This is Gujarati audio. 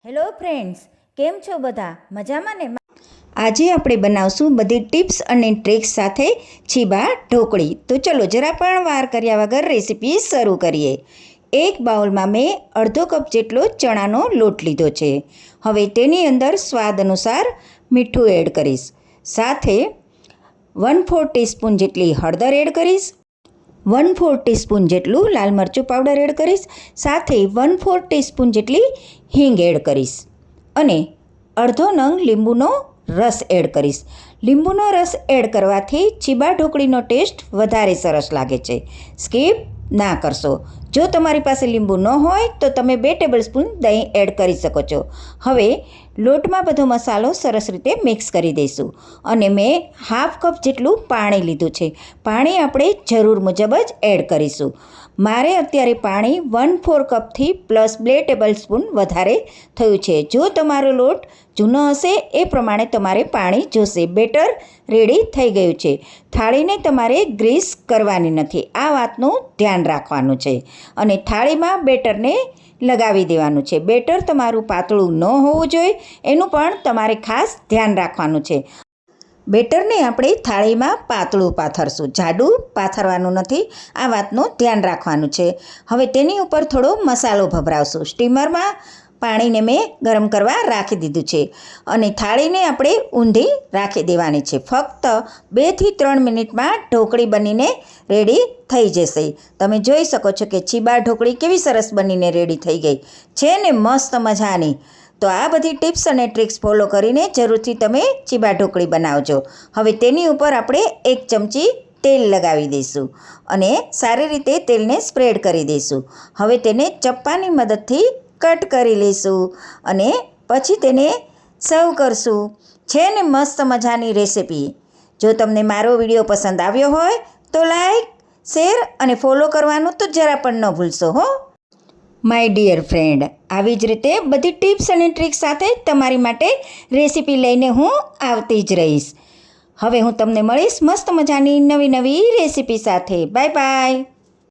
હેલો ફ્રેન્ડ્સ, કેમ છો બધા? મજામાં ને? આજે આપણે બનાવશું બધી ટિપ્સ અને ટ્રિક્સ સાથે છીબા ઢોકળી. તો ચલો જરા પણ વાર કર્યા વગર રેસીપી શરૂ કરીએ. એક બાઉલમાં મેં અડધો કપ જેટલો ચણાનો લોટ લીધો છે. હવે તેની અંદર સ્વાદ અનુસાર મીઠું એડ કરીશ. સાથે 1/4 ટીસ્પૂન જેટલી હળદર એડ કરીશ. 1/4 ટીસ્પૂન જેટલું લાલ મરચું પાવડર એડ કરીશ. સાથે 1/4 ટીસ્પૂન જેટલી હિંગ એડ કરીશ અને અડધો નંગ લીંબુનો રસ એડ કરીશ. લીંબુનો રસ એડ કરવાથી છીબા ઢોકળીનો ટેસ્ટ વધારે સરસ લાગે છે. સ્કીપ ના કરશો. જો તમારી પાસે લીંબુ ન હોય તો તમે 2 ટેબલસ્પૂન દહીં એડ કરી શકો છો. હવે લોટમાં બધો મસાલો સરસ રીતે મિક્સ કરી દઈશું અને મેં હાફ કપ જેટલું પાણી લીધું છે. પાણી આપણે જરૂર મુજબ જ એડ કરીશું. મારે અત્યારે પાણી 1/4 કપથી પ્લસ 2 ટેબલસ્પૂન વધારે થયું છે. જો તમારો લોટ જૂનો હશે એ પ્રમાણે તમારે પાણી જોશે. બેટર રેડી થઈ ગયું છે. થાળીને તમારે ગ્રીસ કરવાની નથી, આ વાતનું ધ્યાન રાખવાનું છે અને થાળીમાં બેટરને લગાવી દેવાનું છે. બેટર તમારું પાતળું ન હોવું જોઈએ એનું પણ તમારે ખાસ ધ્યાન રાખવાનું છે. બેટરને આપણે થાળીમાં પાતળું પાથરશું, જાડું પાથરવાનું નથી, આ વાતનું ધ્યાન રાખવાનું છે. હવે તેની ઉપર થોડો મસાલો ભભરાવશું. સ્ટીમરમાં પાણીને મેં ગરમ કરવા રાખી દીધું છે અને થાળીને આપણે ઊંધી રાખી દેવાની છે. ફક્ત 2 થી 3 મિનિટમાં ઢોકળી બનીને રેડી થઈ જશે. તમે જોઈ શકો છો કે છીબા ઢોકળી કેવી સરસ બનીને રેડી થઈ ગઈ છે ને, મસ્ત મજાની. તો આ બધી ટિપ્સ અને ટ્રિક્સ ફોલો કરીને જરૂરથી તમે છીબા ઢોકળી બનાવજો. હવે તેની ઉપર આપણે 1 ચમચી તેલ લગાવી દઈશું અને સારી રીતે તેલને સ્પ્રેડ કરી દઈશું. હવે તેને ચપ્પાની મદદથી કટ કરી લઈશું અને પછી તેને સર્વ કરશું. છે ને મસ્ત મજાની રેસીપી. જો તમને મારો વિડીયો પસંદ આવ્યો હોય તો લાઈક, શેર અને ફોલો કરવાનું તો જરા પણ ન ભૂલશો હો. માય ડિયર ફ્રેન્ડ, આવી જ રીતે બધી ટિપ્સ અને ટ્રિક્સ સાથે તમારી માટે રેસીપી લઈને હું આવતી જ રહીશ. હવે હું તમને મળીશ મસ્ત મજાની નવી રેસીપી સાથે. Bye bye.